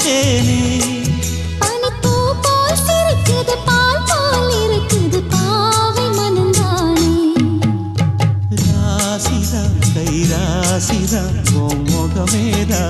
தேனே பனிப்பூ போல் சிரிக்குது பால் போல் இருக்குது பாவை மனந்தானே ராசிதா கை ராசிதா முகமேதா